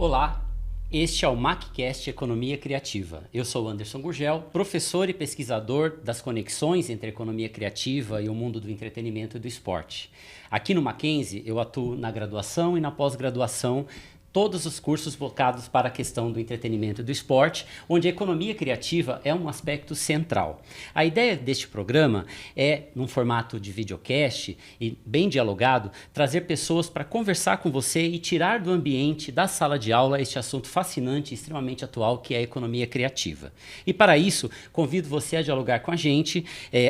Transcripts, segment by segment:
Olá, este é o MacCast Economia Criativa. Eu sou Anderson Gurgel, professor e pesquisador das conexões entre a economia criativa e o mundo do entretenimento e do esporte. Aqui no Mackenzie, eu atuo na graduação e na pós-graduação, todos os cursos focados para a questão do entretenimento e do esporte, onde a economia criativa é um aspecto central. A ideia deste programa é, num formato de videocast e bem dialogado, trazer pessoas para conversar com você e tirar do ambiente da sala de aula este assunto fascinante e extremamente atual que é a economia criativa. E para isso, convido você a dialogar com a gente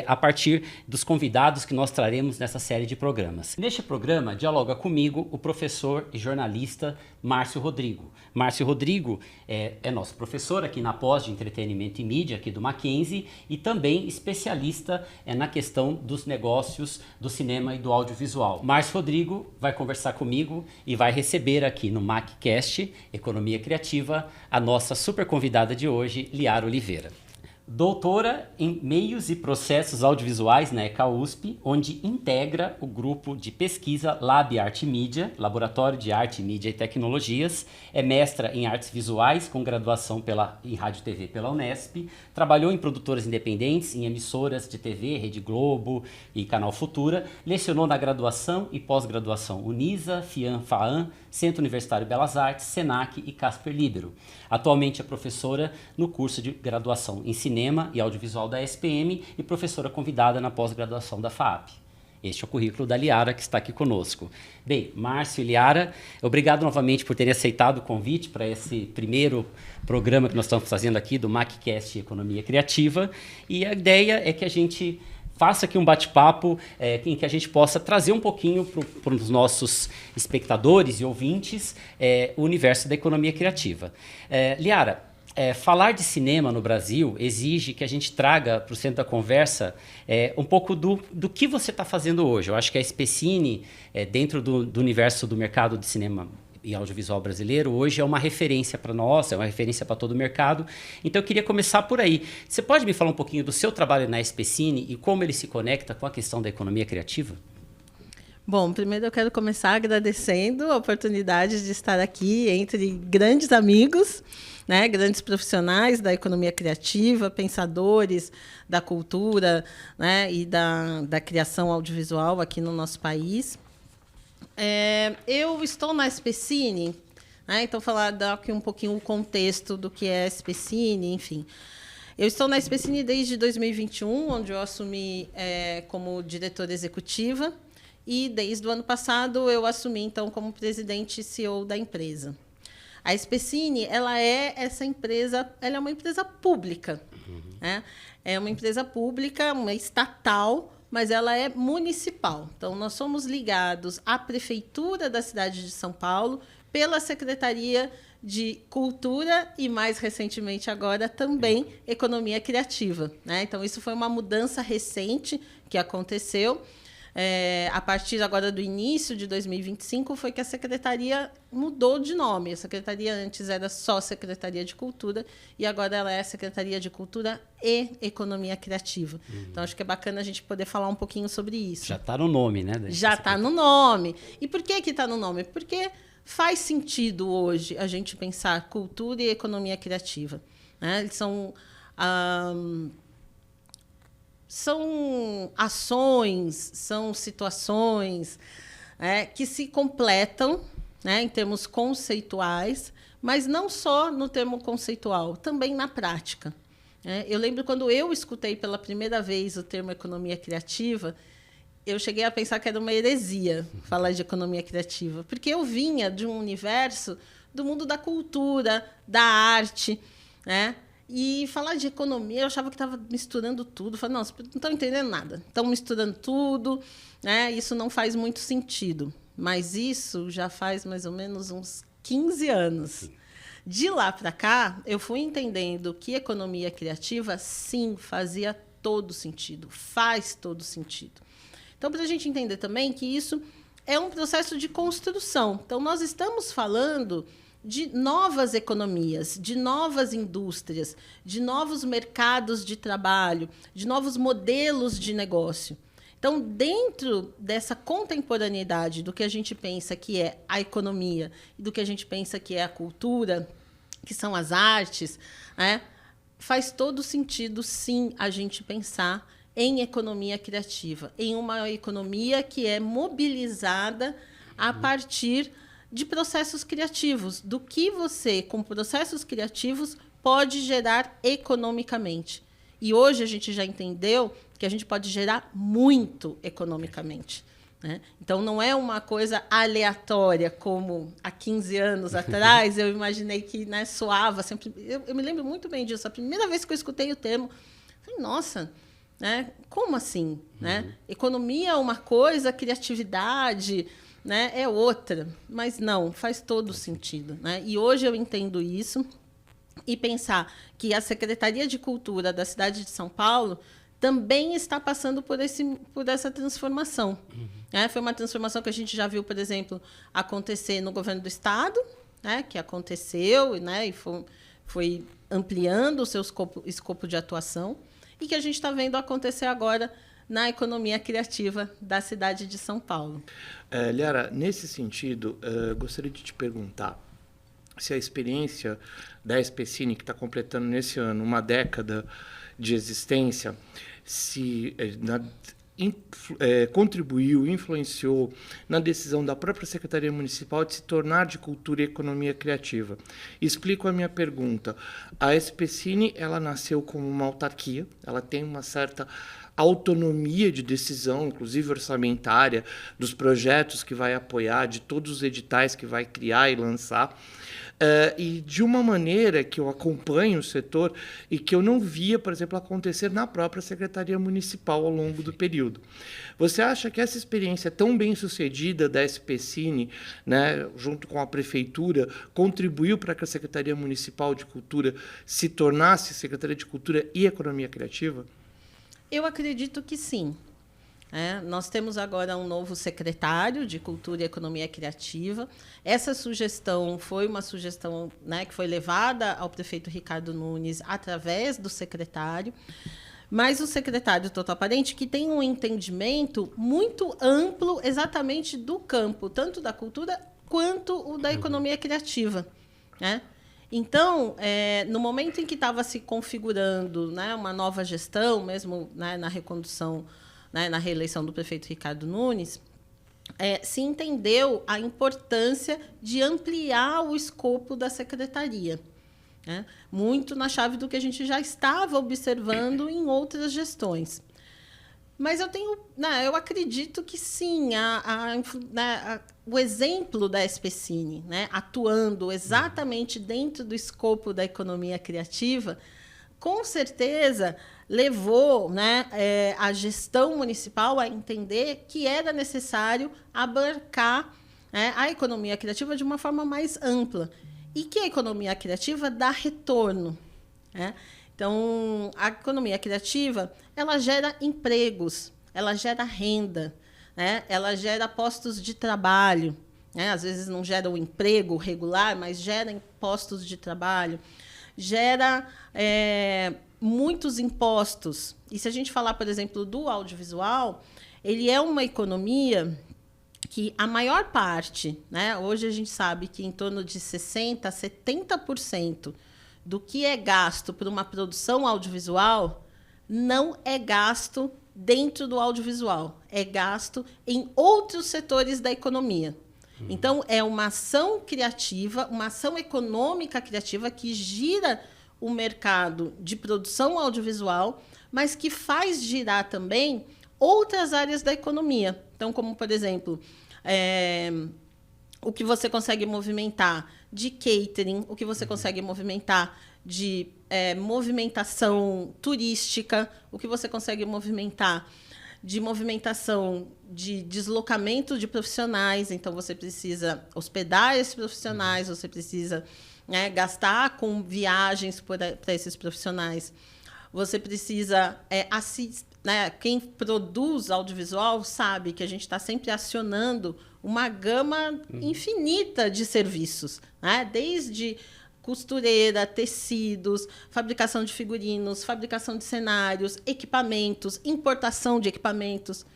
a partir dos convidados que nós traremos nessa série de programas. Neste programa, dialoga comigo o professor e jornalista Márcio Rodrigo. Márcio Rodrigo é nosso professor aqui na pós de entretenimento e mídia aqui do Mackenzie e também especialista na questão dos negócios do cinema e do audiovisual. Márcio Rodrigo vai conversar comigo e vai receber aqui no MacCast Economia Criativa a nossa super convidada de hoje, Liara Oliveira. Doutora em Meios e Processos Audiovisuais na ECA USP, onde integra o grupo de pesquisa Lab Arte e Mídia, Laboratório de Arte, Mídia e Tecnologias, é mestra em Artes Visuais, com graduação em Rádio e TV pela Unesp, trabalhou em produtoras independentes, em emissoras de TV, Rede Globo e Canal Futura, lecionou na graduação e pós-graduação Unisa, FIAM-FAAM, Centro Universitário Belas Artes, SENAC e Casper Libero. Atualmente é professora no curso de graduação em Cinema e Audiovisual da SPM e professora convidada na pós-graduação da FAAP. Este é o currículo da Liara, que está aqui conosco. Bem, Márcio e Liara, obrigado novamente por terem aceitado o convite para esse primeiro programa que nós estamos fazendo aqui do MacCast Economia Criativa. E a ideia é que a gente faça aqui um bate-papo em que a gente possa trazer um pouquinho para os nossos espectadores e ouvintes o universo da economia criativa. Liara, falar de cinema no Brasil exige que a gente traga para o centro da conversa um pouco do que você está fazendo hoje. Eu acho que a SPCine, dentro do universo do mercado de cinema e audiovisual brasileiro, hoje é uma referência para nós, é uma referência para todo o mercado. Então eu queria começar por aí. Você pode me falar um pouquinho do seu trabalho na SPCine e como ele se conecta com a questão da economia criativa? Bom, primeiro eu quero começar agradecendo a oportunidade de estar aqui entre grandes amigos, né, grandes profissionais da economia criativa, pensadores da cultura, né, e da criação audiovisual aqui no nosso país. Eu estou na SPCine, né, então dar aqui um pouquinho o contexto do que é a SPCine, enfim. Eu estou na SPCine desde 2021, onde eu assumi como diretora executiva, e desde o ano passado eu assumi então como presidente e CEO da empresa. A SPCine, ela é uma empresa pública, né? É uma empresa pública, uma estatal, mas ela é municipal. Então, nós somos ligados à Prefeitura da cidade de São Paulo pela Secretaria de Cultura e, mais recentemente agora, também Economia Criativa, né? Então, isso foi uma mudança recente que aconteceu. A partir agora do início de 2025, foi que a Secretaria mudou de nome. A Secretaria antes era só Secretaria de Cultura e agora ela é Secretaria de Cultura e Economia Criativa. Então, acho que é bacana a gente poder falar um pouquinho sobre isso. Já está no nome, né? Já está no nome. E por que está no nome? Porque faz sentido hoje a gente pensar cultura e economia criativa, né? Eles são ações, são situações que se completam, né, em termos conceituais, mas não só no termo conceitual, também na prática. Eu lembro quando eu escutei pela primeira vez o termo economia criativa, eu cheguei a pensar que era uma heresia falar de economia criativa, porque eu vinha de um universo do mundo da cultura, da arte, né? E falar de economia, eu achava que estava misturando tudo. Falei, não, vocês não estão entendendo nada. Estão misturando tudo, né? Isso não faz muito sentido. Mas isso já faz mais ou menos uns 15 anos. Sim. De lá para cá, eu fui entendendo que economia criativa, sim, fazia todo sentido. Faz todo sentido. Então, para a gente entender também que isso é um processo de construção. Então, nós estamos falando de novas economias, de novas indústrias, de novos mercados de trabalho, de novos modelos de negócio. Então, dentro dessa contemporaneidade do que a gente pensa que é a economia e do que a gente pensa que é a cultura, que são as artes, né, faz todo sentido, sim, a gente pensar em economia criativa, em uma economia que é mobilizada a partir de processos criativos, do que você, com processos criativos, pode gerar economicamente. E hoje a gente já entendeu que a gente pode gerar muito economicamente, né? Então, não é uma coisa aleatória, como há 15 anos atrás eu imaginei que, né, soava sempre. Eu me lembro muito bem disso. A primeira vez que eu escutei o termo, eu falei, nossa, né, como assim? Né? Economia é uma coisa, criatividade, né, é outra. Mas não, faz todo sentido, né? E hoje eu entendo isso. E pensar que a Secretaria de Cultura da cidade de São Paulo também está passando por essa transformação. Né? Foi uma transformação que a gente já viu, por exemplo, acontecer no governo do Estado, né? Que aconteceu, né? E foi ampliando o seu escopo de atuação, e que a gente está vendo acontecer agora na economia criativa da cidade de São Paulo. Liara, nesse sentido, gostaria de te perguntar se a experiência da SPCine, que está completando nesse ano uma década de existência, se contribuiu, influenciou na decisão da própria Secretaria Municipal de se tornar de Cultura e Economia Criativa. Explico a minha pergunta. A SPCine, ela nasceu como uma autarquia, ela tem uma certa autonomia de decisão, inclusive orçamentária, dos projetos que vai apoiar, de todos os editais que vai criar e lançar. E de uma maneira que eu acompanho o setor e que eu não via, por exemplo, acontecer na própria Secretaria Municipal ao longo do período. Você acha que essa experiência tão bem sucedida da SPCine, né, junto com a Prefeitura, contribuiu para que a Secretaria Municipal de Cultura se tornasse Secretaria de Cultura e Economia Criativa? Eu acredito que sim. Nós temos agora um novo secretário de Cultura e Economia Criativa. Essa sugestão foi uma sugestão, né, que foi levada ao prefeito Ricardo Nunes através do secretário, mas o secretário Total Parente, que tem um entendimento muito amplo exatamente do campo, tanto da cultura quanto o da economia criativa, né? Então, no momento em que estava se configurando, né, uma nova gestão, mesmo, né, na recondução, né, na reeleição do prefeito Ricardo Nunes, se entendeu a importância de ampliar o escopo da secretaria, né, muito na chave do que a gente já estava observando em outras gestões. Mas eu acredito que sim, o exemplo da SPCine, né, atuando exatamente dentro do escopo da economia criativa, com certeza levou, né, a gestão municipal a entender que era necessário abarcar, né, a economia criativa de uma forma mais ampla e que a economia criativa dá retorno, né? Então, a economia criativa, ela gera empregos, ela gera renda, né? Ela gera postos de trabalho, né? Às vezes não gera o emprego regular, mas gera postos de trabalho, gera muitos impostos. E se a gente falar, por exemplo, do audiovisual, ele é uma economia que a maior parte, né? Hoje a gente sabe que em torno de 60% a 70% do que é gasto por uma produção audiovisual não é gasto dentro do audiovisual, é gasto em outros setores da economia. Então, é uma ação criativa, uma ação econômica criativa que gira o mercado de produção audiovisual, mas que faz girar também outras áreas da economia. Então, como, por exemplo, o que você consegue movimentar de catering, o que você consegue movimentar de movimentação turística, o que você consegue movimentar de movimentação de deslocamento de profissionais. Então, você precisa hospedar esses profissionais, você precisa, né, gastar com viagens para esses profissionais. Você precisa assistir. Né, quem produz audiovisual sabe que a gente está sempre acionando uma gama infinita de serviços, né? Desde costureira, tecidos, fabricação de figurinos, fabricação de cenários, equipamentos, importação de equipamentos.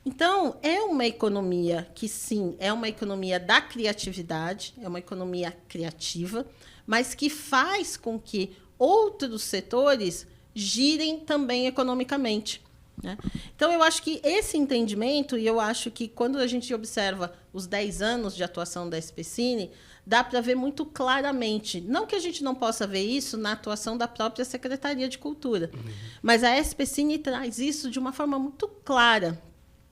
Então, é uma economia que, sim, é uma economia da criatividade, é uma economia criativa, mas que faz com que outros setores girem também economicamente, né? Então, eu acho que esse entendimento, e eu acho que quando a gente observa os 10 anos de atuação da SPCine, dá para ver muito claramente. Não que a gente não possa ver isso na atuação da própria Secretaria de Cultura, mas a SPCine traz isso de uma forma muito clara,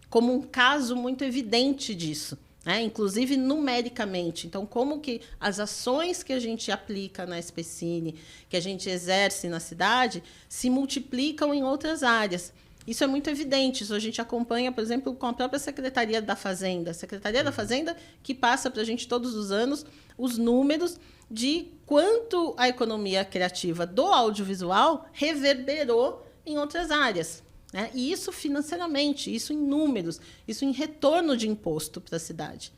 como um caso muito evidente disso, né? Inclusive numericamente. Então, como que as ações que a gente aplica na SPCine, que a gente exerce na cidade, se multiplicam em outras áreas. Isso é muito evidente. Isso a gente acompanha, por exemplo, com a própria Secretaria da Fazenda. A Secretaria da Fazenda que passa para a gente todos os anos os números de quanto a economia criativa do audiovisual reverberou em outras áreas, né? E isso financeiramente, isso em números, isso em retorno de imposto para a cidade,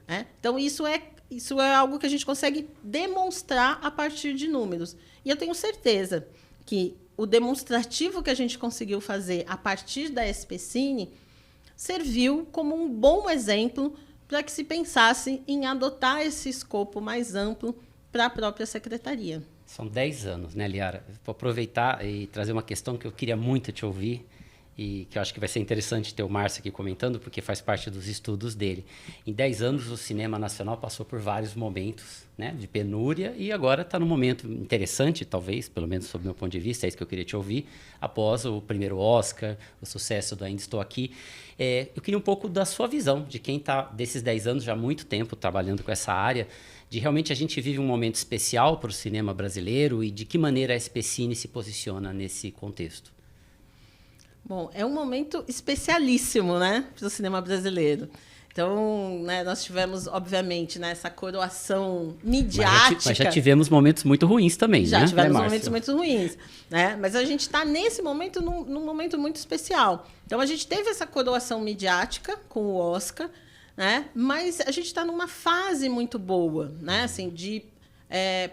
né? Então, isso é algo que a gente consegue demonstrar a partir de números. E eu tenho certeza que o demonstrativo que a gente conseguiu fazer a partir da SPCine serviu como um bom exemplo para que se pensasse em adotar esse escopo mais amplo para a própria secretaria. São 10 anos, né, Liara? Vou aproveitar e trazer uma questão que eu queria muito te ouvir e que eu acho que vai ser interessante ter o Márcio aqui comentando, porque faz parte dos estudos dele. Em 10 anos, o cinema nacional passou por vários momentos, né, de penúria e agora está num momento interessante, talvez, pelo menos sob o meu ponto de vista, é isso que eu queria te ouvir, após o primeiro Oscar, o sucesso do Ainda Estou Aqui. Eu queria um pouco da sua visão, de quem está, desses 10 anos, já há muito tempo trabalhando com essa área, de realmente a gente vive um momento especial para o cinema brasileiro e de que maneira a SPCine se posiciona nesse contexto. Bom, é um momento especialíssimo, né, para o cinema brasileiro. Então, né, nós tivemos, obviamente, né, essa coroação midiática. Mas já tivemos momentos muito ruins também, já né? Tivemos momentos muito ruins, né? Mas a gente está nesse momento, num momento muito especial. Então, a gente teve essa coroação midiática com o Oscar, né? Mas a gente está numa fase muito boa, né? Assim, de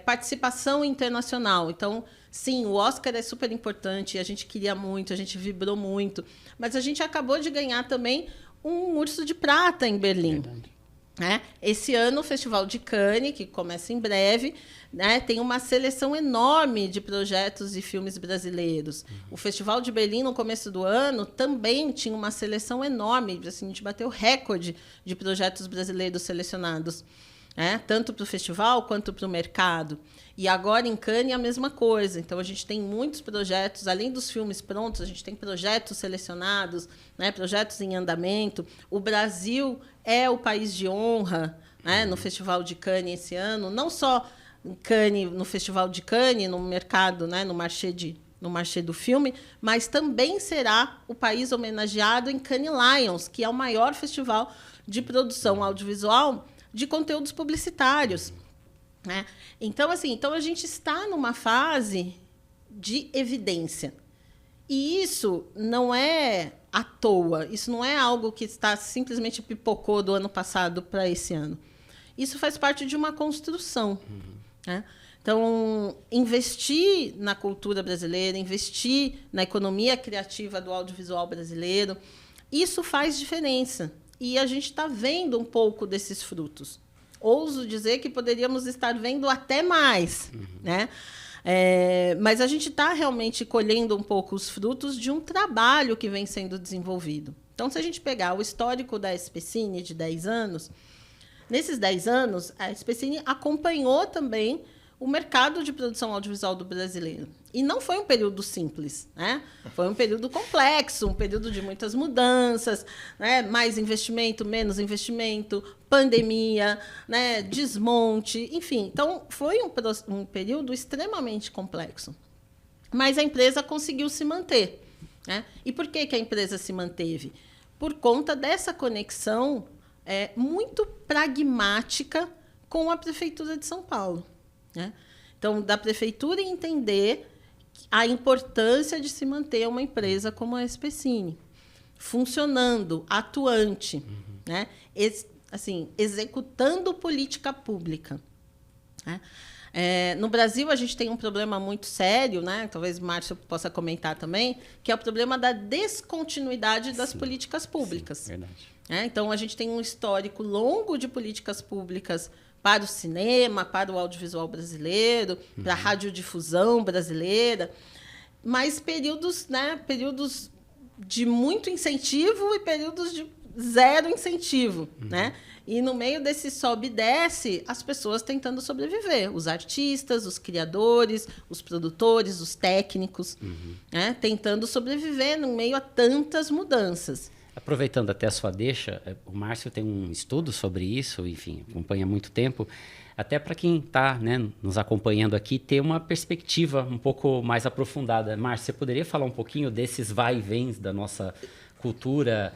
participação internacional. Então, sim, o Oscar é super importante, a gente queria muito, a gente vibrou muito, mas a gente acabou de ganhar também um Urso de Prata em Berlim. Né? Esse ano, o Festival de Cannes, que começa em breve, né, tem uma seleção enorme de projetos e filmes brasileiros. O Festival de Berlim, no começo do ano, também tinha uma seleção enorme. Assim, a gente bateu recorde de projetos brasileiros selecionados, né? Tanto para o festival quanto para o mercado. E agora, em Cannes, a mesma coisa. Então, a gente tem muitos projetos, além dos filmes prontos, a gente tem projetos selecionados, né? Projetos em andamento. O Brasil é o país de honra, né? No Festival de Cannes esse ano. Não só em Cannes, no Festival de Cannes, no mercado, né? no marché do filme, mas também será o país homenageado em Cannes Lions, que é o maior festival de produção audiovisual de conteúdos publicitários, né? Então, assim, a gente está numa fase de evidência. E isso não é à toa, isso não é algo que está simplesmente pipocou do ano passado para esse ano. Isso faz parte de uma construção, né? Então, investir na cultura brasileira, investir na economia criativa do audiovisual brasileiro, isso faz diferença. E a gente está vendo um pouco desses frutos. Ouso dizer que poderíamos estar vendo até mais, né? Mas a gente está realmente colhendo um pouco os frutos de um trabalho que vem sendo desenvolvido. Então, se a gente pegar o histórico da SPCine de 10 anos, nesses 10 anos, a SPCine acompanhou também o mercado de produção audiovisual do brasileiro. E não foi um período simples, né? Foi um período complexo, um período de muitas mudanças, né? Mais investimento, menos investimento, pandemia, né? Desmonte, enfim. Então, foi um período extremamente complexo. Mas a empresa conseguiu se manter, né? E por que a empresa se manteve? Por conta dessa conexão muito pragmática com a Prefeitura de São Paulo, né? Então, da Prefeitura entender a importância de se manter uma empresa como a SPCine, funcionando, atuante, né? Assim, executando política pública, né? No Brasil, a gente tem um problema muito sério, né? Talvez o Márcio possa comentar também, que é o problema da descontinuidade das políticas públicas. Sim, verdade. Então, a gente tem um histórico longo de políticas públicas para o cinema, para o audiovisual brasileiro, para a radiodifusão brasileira, mas períodos de muito incentivo e períodos de zero incentivo, né? E no meio desse sobe e desce, as pessoas tentando sobreviver. Os artistas, os criadores, os produtores, os técnicos, né? Tentando sobreviver no meio a tantas mudanças. Aproveitando até a sua deixa, o Márcio tem um estudo sobre isso, enfim, acompanha há muito tempo, até para quem está, né, nos acompanhando aqui, ter uma perspectiva um pouco mais aprofundada. Márcio, você poderia falar um pouquinho desses vai e vens da nossa cultura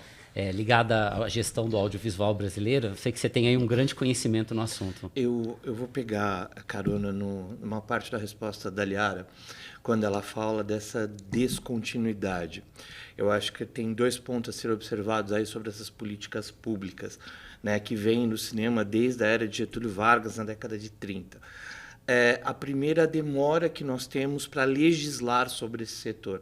ligada à gestão do audiovisual brasileiro? Eu sei que você tem aí um grande conhecimento no assunto. Eu vou pegar a carona numa parte da resposta da Liara, quando ela fala dessa descontinuidade. Eu acho que tem 2 pontos a ser observados aí sobre essas políticas públicas, né, que vêm no cinema desde a era de Getúlio Vargas, na década de 30. A primeira, a demora que nós temos para legislar sobre esse setor.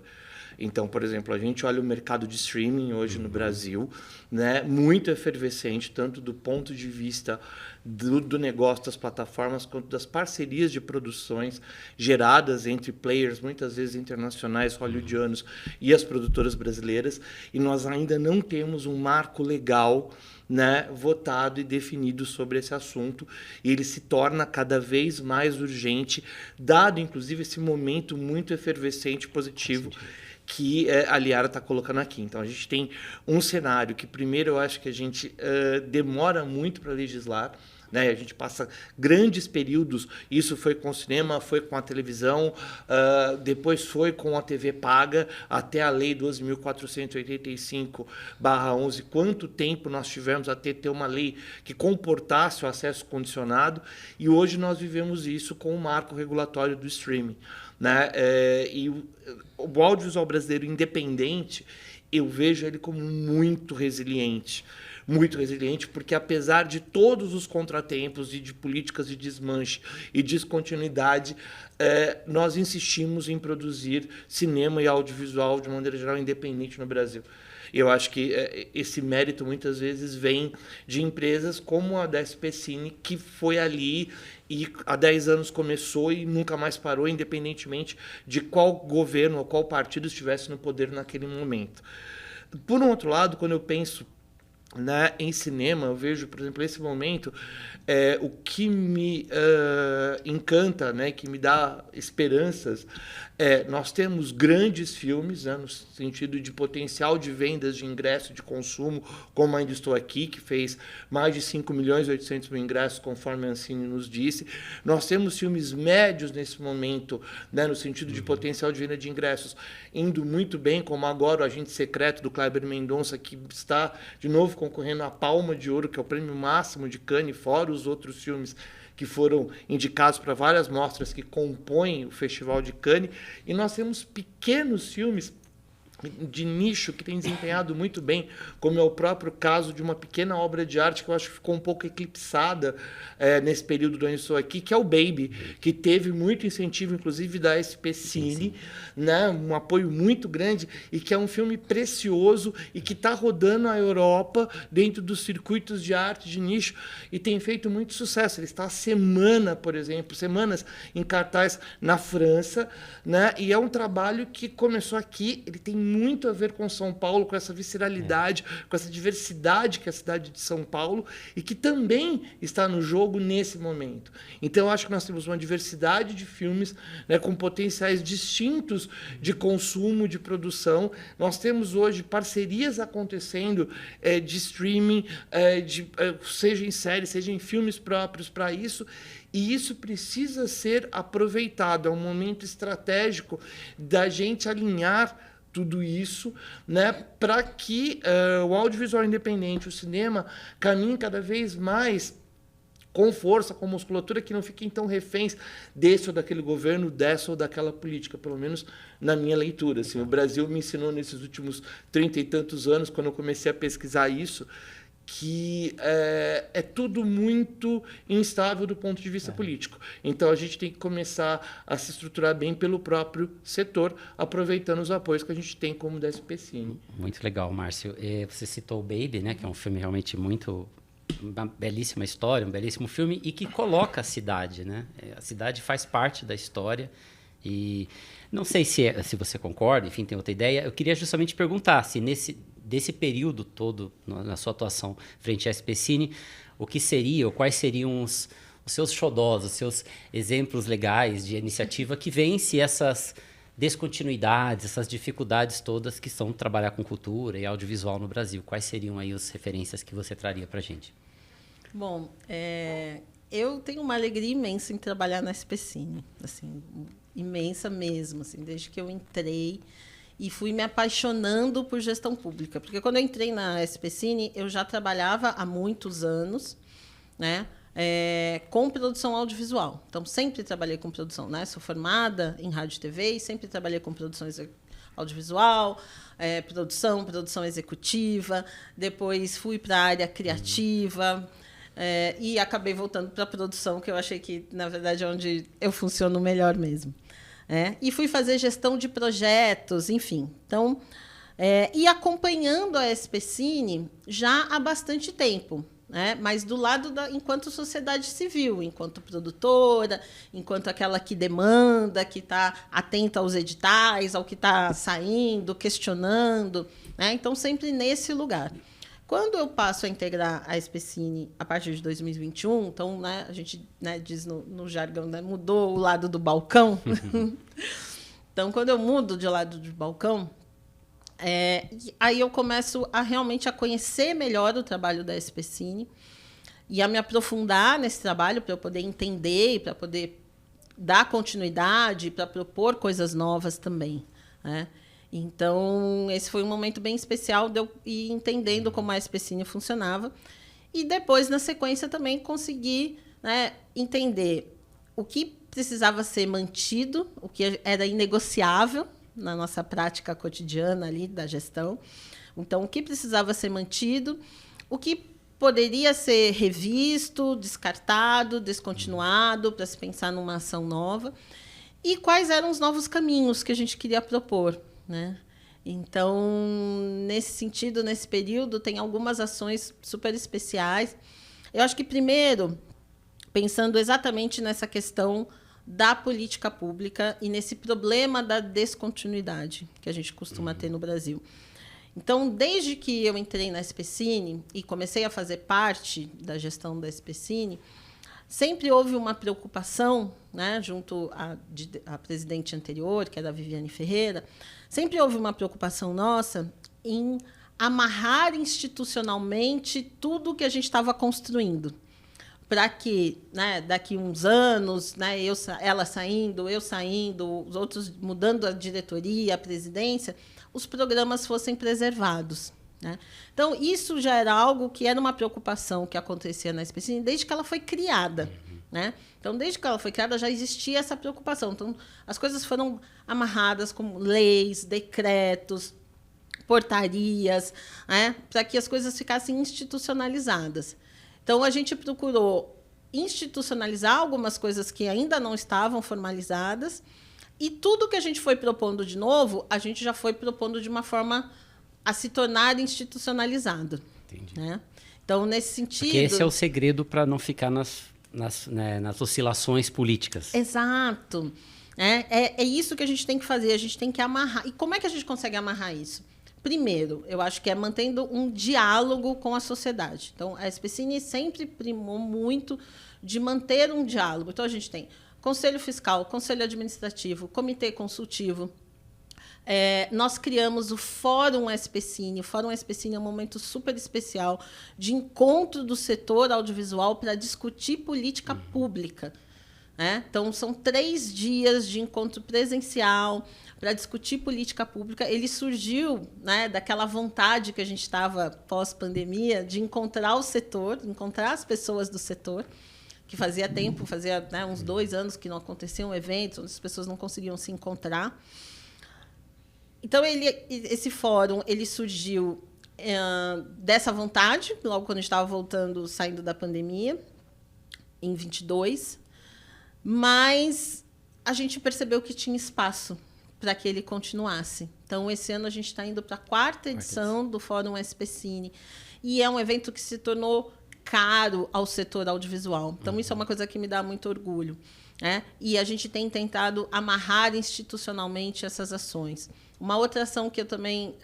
Então, por exemplo, a gente olha o mercado de streaming hoje no Brasil, né, muito efervescente, tanto do ponto de vista do negócio das plataformas, quanto das parcerias de produções geradas entre players, muitas vezes internacionais, hollywoodianos, e as produtoras brasileiras, e nós ainda não temos um marco legal, né, votado e definido sobre esse assunto, e ele se torna cada vez mais urgente, dado, inclusive, esse momento muito efervescente e positivo que a Liara está colocando aqui. Então, a gente tem um cenário que, primeiro, eu acho que a gente demora muito para legislar, né? A gente passa grandes períodos, isso foi com o cinema, foi com a televisão, depois foi com a TV paga, até a Lei 12.485/11. Quanto tempo nós tivemos até ter uma lei que comportasse o acesso condicionado, e hoje nós vivemos isso com o marco regulatório do streaming, né? E o audiovisual brasileiro independente, eu vejo ele como muito resiliente, porque apesar de todos os contratempos e de políticas de desmanche e descontinuidade, nós insistimos em produzir cinema e audiovisual de maneira geral independente no Brasil. Eu acho que esse mérito muitas vezes vem de empresas como a da SPCine, que foi ali e há 10 anos começou e nunca mais parou, independentemente de qual governo ou qual partido estivesse no poder naquele momento. Por um outro lado, quando eu penso, né, em cinema, eu vejo, por exemplo, nesse momento, o que me encanta, né, que me dá esperanças, nós temos grandes filmes, né, no sentido de potencial de vendas de ingresso de consumo, como Ainda Estou Aqui, que fez mais de 5.800.000 ingressos, conforme a Ancine nos disse. Nós temos filmes médios nesse momento, né, no sentido de potencial de venda de ingressos, indo muito bem, como agora o Agente Secreto, do Kleber Mendonça, que está, de novo, concorrendo à Palma de Ouro, que é o prêmio máximo de Cannes, fora os outros filmes que foram indicados para várias mostras que compõem o Festival de Cannes. E nós temos pequenos filmes de nicho que tem desempenhado muito bem, como é o próprio caso de uma pequena obra de arte que eu acho que ficou um pouco eclipsada nesse período do Ainda Estou Aqui, que é o Baby, que teve muito incentivo, inclusive, da SPCine, né? Um apoio muito grande, e que é um filme precioso e que está rodando a Europa dentro dos circuitos de arte de nicho e tem feito muito sucesso. Ele está há semanas em cartaz na França, né? E é um trabalho que começou aqui, ele tem muito a ver com São Paulo, com essa visceralidade, com essa diversidade que é a cidade de São Paulo e que também está no jogo nesse momento. Então, eu acho que nós temos uma diversidade de filmes, né, com potenciais distintos de consumo, de produção. Nós temos hoje parcerias acontecendo de streaming, seja em séries, seja em filmes próprios para isso, e isso precisa ser aproveitado. É um momento estratégico da gente alinhar tudo isso, né, para que o audiovisual independente, o cinema, caminhe cada vez mais com força, com musculatura, que não fiquem tão reféns desse ou daquele governo, dessa ou daquela política, pelo menos na minha leitura. Assim, o Brasil me ensinou nesses últimos 30 e tantos anos, quando eu comecei a pesquisar isso, que é tudo muito instável do ponto de vista político. Então, a gente tem que começar a se estruturar bem pelo próprio setor, aproveitando os apoios que a gente tem como da SPCine. Muito legal, Márcio. Você citou o Baby, né, que é um filme realmente uma belíssima história, um belíssimo filme, e que coloca a cidade, né? A cidade faz parte da história. E não sei se você concorda, enfim, tem outra ideia. Eu queria justamente perguntar se desse período todo, na sua atuação frente à SPCine, o que seria, ou quais seriam os seus xodós, os seus exemplos legais de iniciativa que vence essas descontinuidades, essas dificuldades todas que são trabalhar com cultura e audiovisual no Brasil. Quais seriam aí as referências que você traria para a gente? Bom, eu tenho uma alegria imensa em trabalhar na SPCine, assim, imensa mesmo, assim, desde que eu entrei e fui me apaixonando por gestão pública. Porque quando eu entrei na SPCine, eu já trabalhava há muitos anos, né, com produção audiovisual. Então, sempre trabalhei com produção, né? Sou formada em rádio e TV e sempre trabalhei com produção audiovisual, produção executiva. Depois fui para a área criativa e acabei voltando para a produção, que eu achei que, na verdade, é onde eu funciono melhor mesmo. E fui fazer gestão de projetos, enfim. Então, e acompanhando a SPCine já há bastante tempo, né? Mas do lado enquanto sociedade civil, enquanto produtora, enquanto aquela que demanda, que está atenta aos editais, ao que está saindo, questionando, né? Então, sempre nesse lugar. Quando eu passo a integrar a SPCine a partir de 2021, então, né, a gente, né, diz no jargão, né, mudou o lado do balcão. Então, quando eu mudo de lado do balcão, aí eu começo realmente a conhecer melhor o trabalho da SPCine e a me aprofundar nesse trabalho para eu poder entender e para poder dar continuidade, para propor coisas novas também, né? Então, esse foi um momento bem especial de eu ir entendendo como a SPCine funcionava. E depois, na sequência, também consegui, né, entender o que precisava ser mantido, o que era inegociável na nossa prática cotidiana ali da gestão. Então, o que precisava ser mantido, o que poderia ser revisto, descartado, descontinuado, para se pensar numa ação nova, e quais eram os novos caminhos que a gente queria propor, né? Então, nesse sentido, nesse período, tem algumas ações super especiais. Eu acho que, primeiro, pensando exatamente nessa questão da política pública e nesse problema da descontinuidade que a gente costuma ter no Brasil. Então, desde que eu entrei na SPCine e comecei a fazer parte da gestão da SPCine, sempre houve uma preocupação, né, junto à presidente anterior, que era a Viviane Ferreira, sempre houve uma preocupação nossa em amarrar institucionalmente tudo que a gente estava construindo, para que, né, daqui uns anos, né, ela saindo, eu saindo, os outros mudando a diretoria, a presidência, os programas fossem preservados, né? Então, isso já era algo que era uma preocupação que acontecia na SPCine desde que ela foi criada, né? Então, desde que ela foi criada, já existia essa preocupação. Então, as coisas foram amarradas como leis, decretos, portarias, né, para que as coisas ficassem institucionalizadas. Então, a gente procurou institucionalizar algumas coisas que ainda não estavam formalizadas e tudo que a gente foi propondo de novo, a gente já foi propondo de uma forma a se tornar institucionalizado. Entendi. Né? Então, nesse sentido... Porque esse é o segredo para não ficar nas oscilações políticas. Exato. É isso que a gente tem que fazer, a gente tem que amarrar. E como é que a gente consegue amarrar isso? Primeiro, eu acho que é mantendo um diálogo com a sociedade. Então, a SPCine sempre primou muito de manter um diálogo. Então, a gente tem Conselho Fiscal, Conselho Administrativo, Comitê Consultivo. Nós criamos o Fórum SPCine. O Fórum SPCine é um momento super especial de encontro do setor audiovisual para discutir política pública. Então, são 3 dias de encontro presencial para discutir política pública. Ele surgiu, né, daquela vontade que a gente estava pós-pandemia de encontrar o setor, encontrar as pessoas do setor, que fazia tempo, né, uns 2 anos que não aconteciam eventos, onde as pessoas não conseguiam se encontrar. Então, esse fórum ele surgiu dessa vontade, logo quando a gente estava voltando, saindo da pandemia, em 22, mas a gente percebeu que tinha espaço para que ele continuasse. Então, esse ano a gente está indo para a quarta edição do Fórum SPCine, e é um evento que se tornou caro ao setor audiovisual. Então, isso é uma coisa que me dá muito orgulho, né? E a gente tem tentado amarrar institucionalmente essas ações. Uma outra ação que eu também...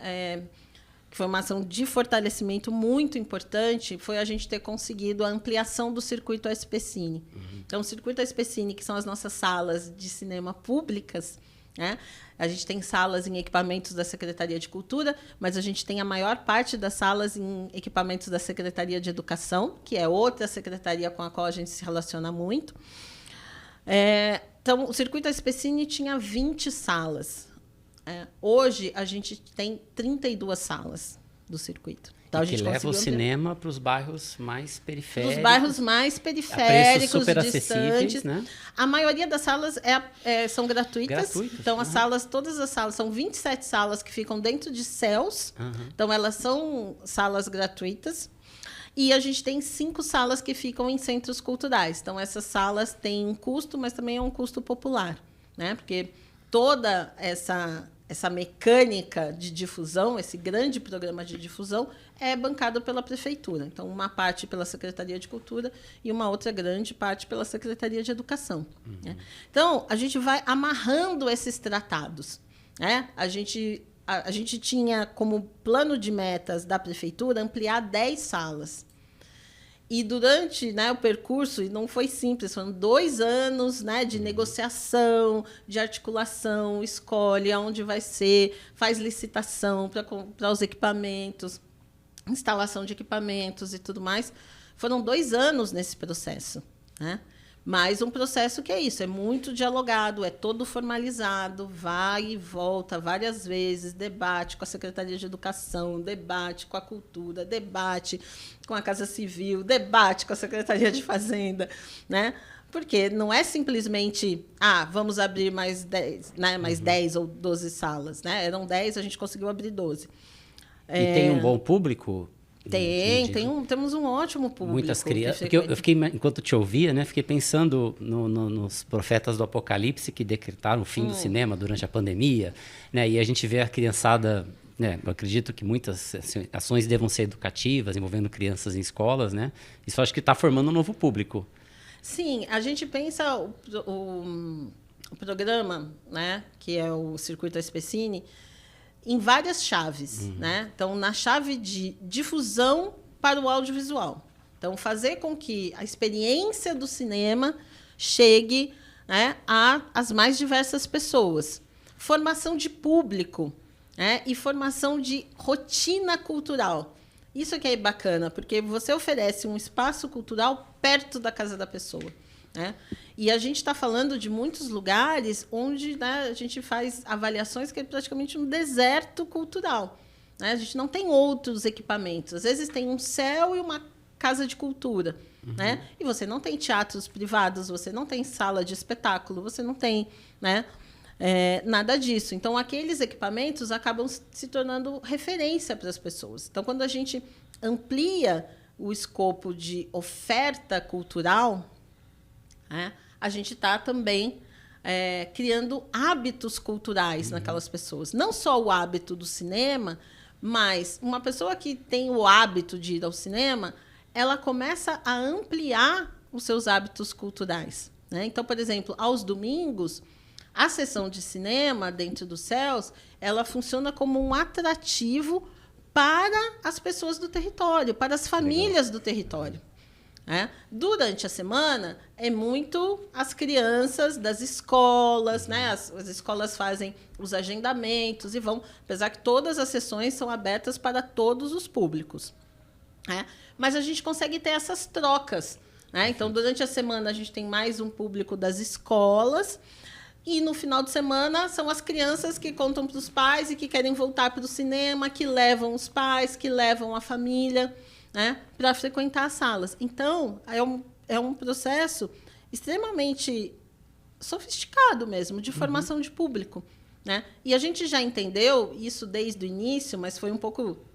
que foi uma ação de fortalecimento muito importante, foi a gente ter conseguido a ampliação do circuito SPCine. Então, o circuito SPCine, que são as nossas salas de cinema públicas, né? A gente tem salas em equipamentos da Secretaria de Cultura, mas a gente tem a maior parte das salas em equipamentos da Secretaria de Educação, que é outra secretaria com a qual a gente se relaciona muito. Então, o circuito SPCine tinha 20 salas. Hoje, a gente tem 32 salas do circuito. Então, a gente leva o cinema para os bairros mais periféricos. Os bairros mais periféricos, super distantes. acessíveis, né? A maioria das salas são gratuitas. Então, todas as salas, são 27 salas que ficam dentro de CELS. Então, elas são salas gratuitas. E a gente tem 5 salas que ficam em centros culturais. Então, essas salas têm um custo, mas também é um custo popular, né? Porque toda essa mecânica de difusão, esse grande programa de difusão, é bancado pela Prefeitura. Então, uma parte pela Secretaria de Cultura e uma outra grande parte pela Secretaria de Educação. Né? Então, a gente vai amarrando esses tratados. Né? A gente tinha como plano de metas da Prefeitura ampliar 10 salas. E durante, né, o percurso, e não foi simples, foram 2 anos, né, de negociação, de articulação, escolhe aonde vai ser, faz licitação para os equipamentos, instalação de equipamentos e tudo mais. Foram 2 anos nesse processo, né? Mas um processo que é isso, é muito dialogado, é todo formalizado, vai e volta várias vezes, debate com a Secretaria de Educação, debate com a Cultura, debate com a Casa Civil, debate com a Secretaria de Fazenda, né? Porque não é simplesmente, vamos abrir mais 10, né? Mais 10 ou 12 salas, né? Eram 10, a gente conseguiu abrir 12. E tem um bom público? Temos um ótimo público. Muitas crianças. Porque eu fiquei, enquanto te ouvia, né, fiquei pensando nos profetas do Apocalipse que decretaram o fim do cinema durante a pandemia, né, e a gente vê a criançada, né, eu acredito que muitas ações devam ser educativas, envolvendo crianças em escolas, né, isso acho que está formando um novo público. Sim, a gente pensa o programa, né, que é o Circuito SPCine, em várias chaves, né? Então, na chave de difusão para o audiovisual. Então, fazer com que a experiência do cinema chegue, né, às mais diversas pessoas. Formação de público, né, e formação de rotina cultural. Isso que é bacana, porque você oferece um espaço cultural perto da casa da pessoa. Né? E a gente está falando de muitos lugares onde, né, a gente faz avaliações que é praticamente um deserto cultural. Né? A gente não tem outros equipamentos. Às vezes tem um céu e uma casa de cultura. Né? E você não tem teatros privados, você não tem sala de espetáculo, você não tem, né, nada disso. Então, aqueles equipamentos acabam se tornando referência para as pessoas. Então, quando a gente amplia o escopo de oferta cultural, a gente está também criando hábitos culturais naquelas pessoas. Não só o hábito do cinema, mas uma pessoa que tem o hábito de ir ao cinema, ela começa a ampliar os seus hábitos culturais. Né? Então, por exemplo, aos domingos, a sessão de cinema dentro do CELS, ela funciona como um atrativo para as pessoas do território, para as famílias do território. Durante a semana, é muito as crianças das escolas, né? As escolas fazem os agendamentos e vão, apesar que todas as sessões são abertas para todos os públicos. Mas a gente consegue ter essas trocas. Então, durante a semana, a gente tem mais um público das escolas, e no final de semana são as crianças que contam para os pais e que querem voltar para o cinema, que levam os pais, que levam a família, né, para frequentar as salas. Então, é um processo extremamente sofisticado mesmo, de formação de público. né? E a gente já entendeu isso desde o início, mas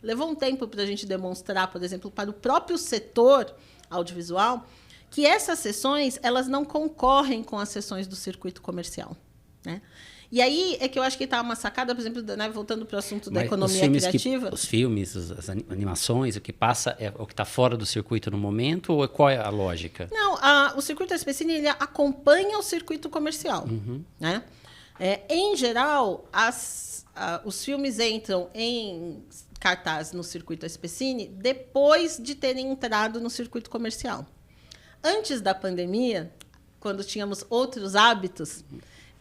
levou um tempo para a gente demonstrar, por exemplo, para o próprio setor audiovisual, que essas sessões elas não concorrem com as sessões do circuito comercial, né? E aí é que eu acho que está uma sacada, por exemplo, né, voltando para o assunto da economia criativa. Os filmes, as animações, o que passa é o que está fora do circuito no momento, ou qual é a lógica? Não, o circuito SPCine ele acompanha o circuito comercial, né? Em geral, os filmes entram em cartaz no circuito SPCine depois de terem entrado no circuito comercial. Antes da pandemia, quando tínhamos outros hábitos,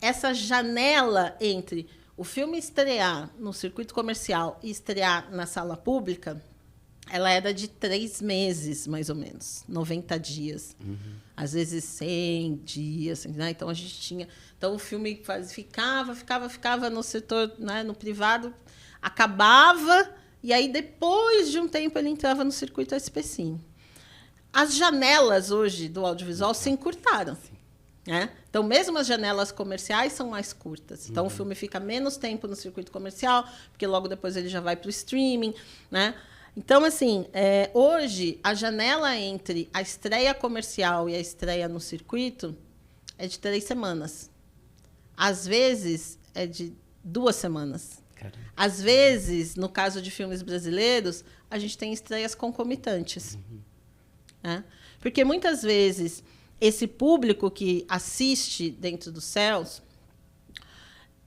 essa janela entre o filme estrear no circuito comercial e estrear na sala pública, ela era de 3 meses, mais ou menos, 90 dias. Às vezes 100 dias. Né? Então, a gente tinha... Então, o filme ficava no setor, né, no privado, acabava, e aí, depois de um tempo, ele entrava no circuito SPCine. As janelas, hoje, do audiovisual se encurtaram. Né? Então, mesmo as janelas comerciais são mais curtas. Então, o filme fica menos tempo no circuito comercial, porque logo depois ele já vai para o streaming. Né? Então, assim, hoje, a janela entre a estreia comercial e a estreia no circuito é de 3 semanas. Às vezes, é de 2 semanas. Caramba. Às vezes, no caso de filmes brasileiros, a gente tem estreias concomitantes. Né? Porque, muitas vezes... Esse público que assiste dentro dos céus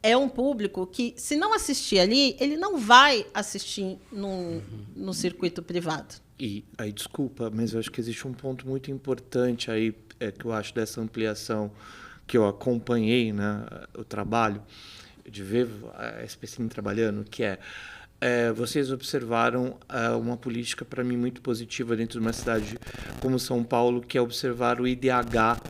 é um público que, se não assistir ali, ele não vai assistir no circuito privado. E aí, desculpa, mas eu acho que existe um ponto muito importante aí, que eu acho dessa ampliação que eu acompanhei, né, o trabalho, de ver a SPCine trabalhando, que vocês observaram uma política, para mim, muito positiva dentro de uma cidade como São Paulo, que é observar o IDH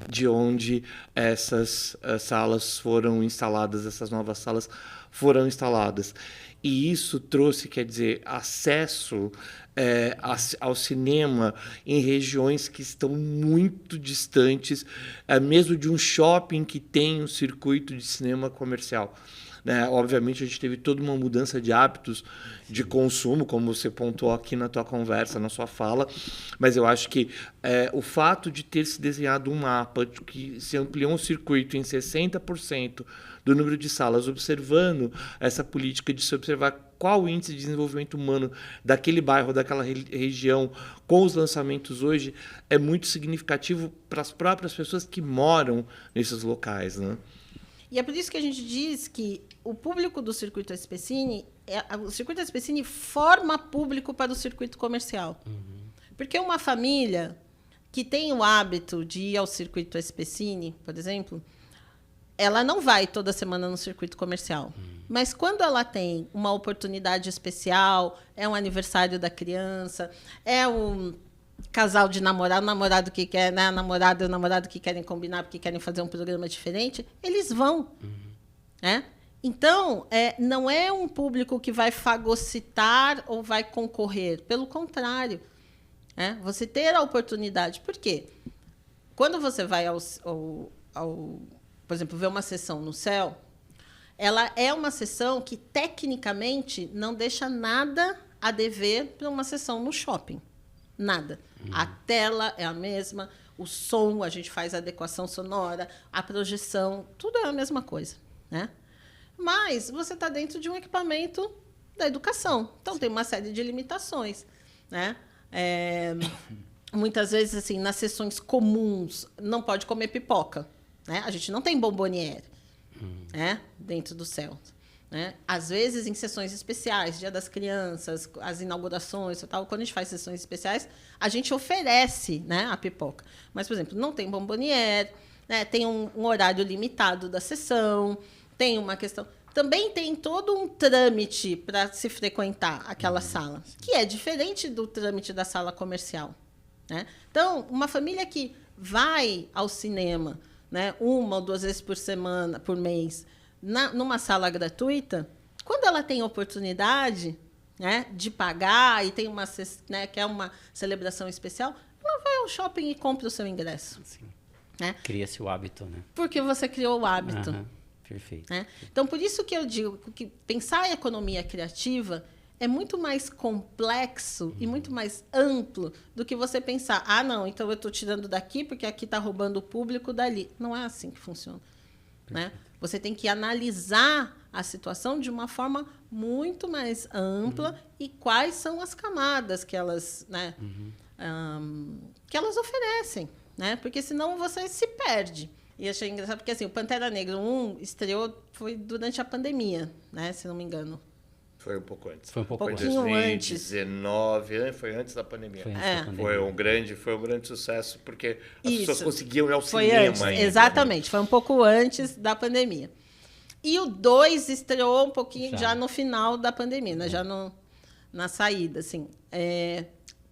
de onde essas salas foram instaladas, essas novas salas foram instaladas. E isso trouxe, quer dizer, acesso ao cinema em regiões que estão muito distantes, mesmo de um shopping que tem um circuito de cinema comercial. Né? Obviamente, a gente teve toda uma mudança de hábitos de consumo, como você pontuou aqui na tua conversa, na sua fala, mas eu acho que o fato de ter se desenhado um mapa que se ampliou um circuito em 60% do número de salas, observando essa política de se observar qual o índice de desenvolvimento humano daquele bairro, daquela região, com os lançamentos hoje, é muito significativo para as próprias pessoas que moram nesses locais, né? E é por isso que a gente diz que o público do circuito SPCine, o circuito SPCine forma público para o circuito comercial. Porque uma família que tem o hábito de ir ao circuito SPCine, por exemplo, ela não vai toda semana no circuito comercial. Mas quando ela tem uma oportunidade especial, é um aniversário da criança, é um casal de namorado que quer, né, namorado e o namorado que querem combinar porque querem fazer um programa diferente, eles vão. Né? Então, não é um público que vai fagocitar ou vai concorrer. Pelo contrário. Né? Você ter a oportunidade. Por quê? Quando você vai por exemplo, ver uma sessão no céu, ela é uma sessão que, tecnicamente, não deixa nada a dever para uma sessão no shopping. Nada. A tela é a mesma, o som, a gente faz a adequação sonora, a projeção, tudo é a mesma coisa. Né? Mas você está dentro de um equipamento da educação. Então, tem uma série de limitações. Né? Muitas vezes, assim, nas sessões comuns, não pode comer pipoca. Né? A gente não tem bomboniere né? Dentro do céu. Né? Às vezes, em sessões especiais, Dia das Crianças, as inaugurações, tal, quando a gente faz sessões especiais, a gente oferece, né, a pipoca. Mas, por exemplo, não tem bomboniere, né? Tem um horário limitado da sessão, tem uma questão... Também tem todo um trâmite para se frequentar aquela sala, que é diferente do trâmite da sala comercial. Né? Então, uma família que vai ao cinema, né, 1 ou 2 vezes por semana, por mês, numa sala gratuita, quando ela tem oportunidade, né, de pagar e tem uma, né, que é uma celebração especial, ela vai ao shopping e compra o seu ingresso. Sim. Né? Cria-se o hábito, né? Porque você criou o hábito. Perfeito. Né? Então, por isso que eu digo que pensar a economia criativa é muito mais complexo e muito mais amplo do que você pensar, não, então eu estou tirando daqui porque aqui está roubando o público dali. Não é assim que funciona. Né? Você tem que analisar a situação de uma forma muito mais ampla e quais são as camadas que elas, né, que elas oferecem. Né? Porque senão você se perde. E achei engraçado porque assim, o Pantera Negra 1 estreou foi durante a pandemia, né, se não me engano. Foi um pouco antes. Foi um pouco antes. Pouquinho 2019, foi antes da pandemia. Foi antes da pandemia. Foi um grande sucesso, porque as pessoas conseguiam ir ao foi cinema antes, ainda. exatamente, foi um pouco antes da pandemia. E o 2 estreou um pouquinho já no final da pandemia, né? Já na saída, assim.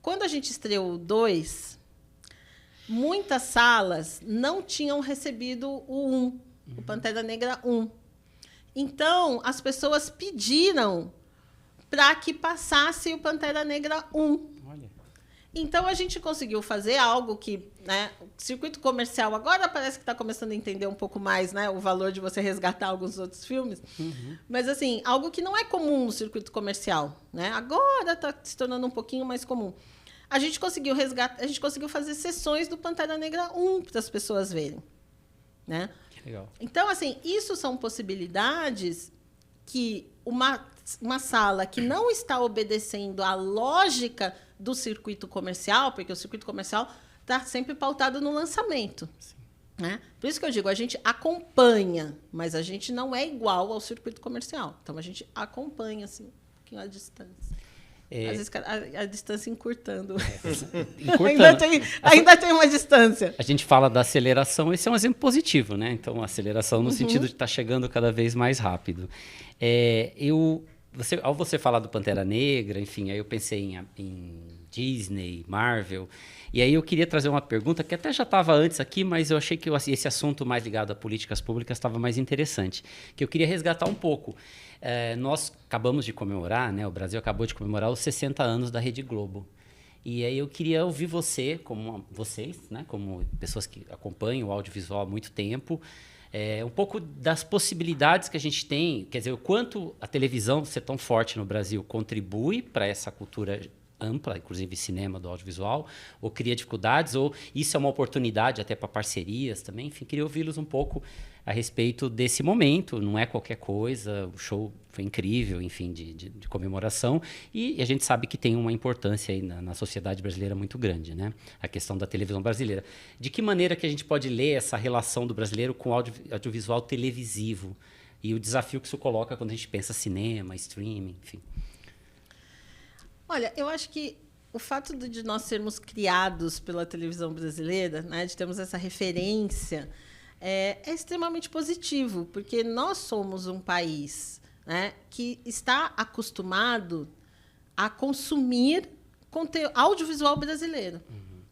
Quando a gente estreou o 2, muitas salas não tinham recebido o 1, o Pantera Negra 1. Então, as pessoas pediram para que passasse o Pantera Negra 1. Olha. Então, a gente conseguiu fazer algo que, né, o circuito comercial agora parece que está começando a entender um pouco mais, né, o valor de você resgatar alguns outros filmes. Mas, assim, algo que não é comum no circuito comercial. Né? Agora está se tornando um pouquinho mais comum. A gente conseguiu fazer sessões do Pantera Negra 1 para as pessoas verem. Né? Legal. Então, assim, isso são possibilidades que uma sala que não está obedecendo à lógica do circuito comercial, porque o circuito comercial está sempre pautado no lançamento. Né? Por isso que eu digo, a gente acompanha, mas a gente não é igual ao circuito comercial. Então, a gente acompanha assim, um pouquinho à distância. Às vezes a distância encurtando. Ainda tem uma distância. A gente fala da aceleração, esse é um exemplo positivo, né? Então, a aceleração no sentido de estar chegando cada vez mais rápido. Ao você falar do Pantera Negra, enfim, aí eu pensei em Disney, Marvel, e aí eu queria trazer uma pergunta que até já estava antes aqui, mas eu achei que esse assunto mais ligado a políticas públicas estava mais interessante, que eu queria resgatar um pouco. Nós acabamos de comemorar, né, o Brasil acabou de comemorar os 60 anos da Rede Globo. E aí eu queria ouvir vocês, né, como pessoas que acompanham o audiovisual há muito tempo, um pouco das possibilidades que a gente tem, quer dizer, o quanto a televisão ser tão forte no Brasil contribui para essa cultura ampla, inclusive cinema do audiovisual, ou cria dificuldades, ou isso é uma oportunidade até para parcerias também. Enfim, queria ouvi-los um pouco a respeito desse momento. Não é qualquer coisa, o show foi incrível, enfim, de comemoração, e a gente sabe que tem uma importância aí na sociedade brasileira muito grande, né? A questão da televisão brasileira. De que maneira que a gente pode ler essa relação do brasileiro com o audiovisual televisivo e o desafio que isso coloca quando a gente pensa cinema, streaming, enfim? Olha, eu acho que o fato de nós sermos criados pela televisão brasileira, né, de termos essa referência, é extremamente positivo, porque nós somos um país, né, que está acostumado a consumir audiovisual brasileiro.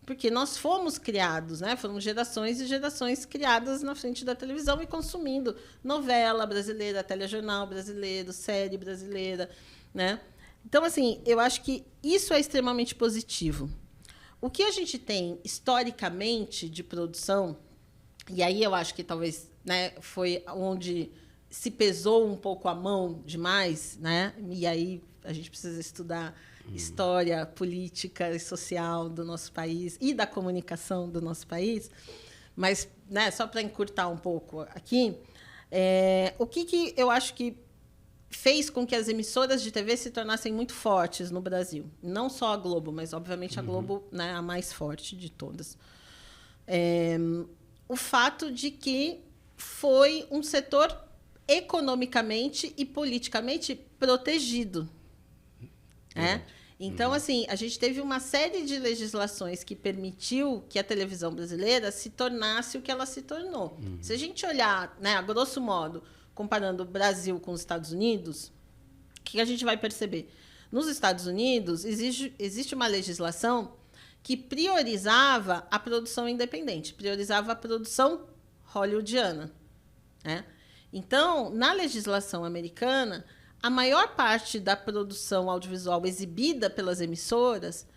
Porque nós fomos criados, né, foram gerações e gerações criadas na frente da televisão e consumindo novela brasileira, telejornal brasileiro, série brasileira, né? Então, assim, eu acho que isso é extremamente positivo. O que a gente tem, historicamente, de produção, e aí eu acho que talvez, né, foi onde se pesou um pouco a mão demais, né? E aí a gente precisa estudar história política e social do nosso país e da comunicação do nosso país. Mas, né, só para encurtar um pouco aqui, o que eu acho que fez com que as emissoras de TV se tornassem muito fortes no Brasil. Não só a Globo, mas, obviamente, a Globo, né, a mais forte de todas. O fato de que foi um setor economicamente e politicamente protegido. Então, assim, a gente teve uma série de legislações que permitiu que a televisão brasileira se tornasse o que ela se tornou. Se a gente olhar, né, a grosso modo, comparando o Brasil com os Estados Unidos, o que a gente vai perceber? Nos Estados Unidos, existe uma legislação que priorizava a produção independente, priorizava a produção hollywoodiana. Né? Então, na legislação americana, a maior parte da produção audiovisual exibida pelas emissoras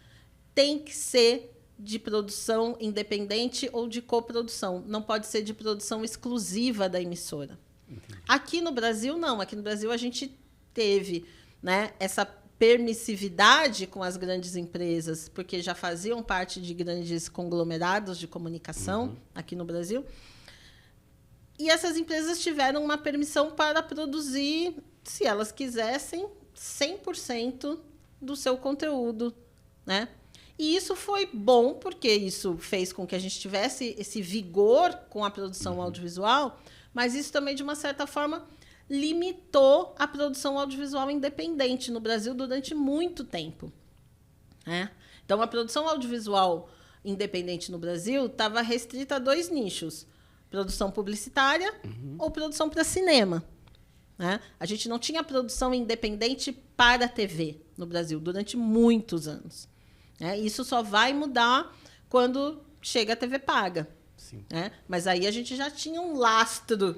tem que ser de produção independente ou de coprodução. Não pode ser de produção exclusiva da emissora. Entendi. Aqui no Brasil, não. Aqui no Brasil, a gente teve, né, essa permissividade com as grandes empresas, porque já faziam parte de grandes conglomerados de comunicação aqui no Brasil. E essas empresas tiveram uma permissão para produzir, se elas quisessem, 100% do seu conteúdo, né? E isso foi bom, porque isso fez com que a gente tivesse esse vigor com a produção audiovisual, mas isso também, de uma certa forma, limitou a produção audiovisual independente no Brasil durante muito tempo, né? Então, a produção audiovisual independente no Brasil estava restrita a 2 nichos: produção publicitária ou produção para cinema, né? A gente não tinha produção independente para a TV no Brasil durante muitos anos, né? Isso só vai mudar quando chega a TV paga. Sim. Né? Mas aí a gente já tinha um lastro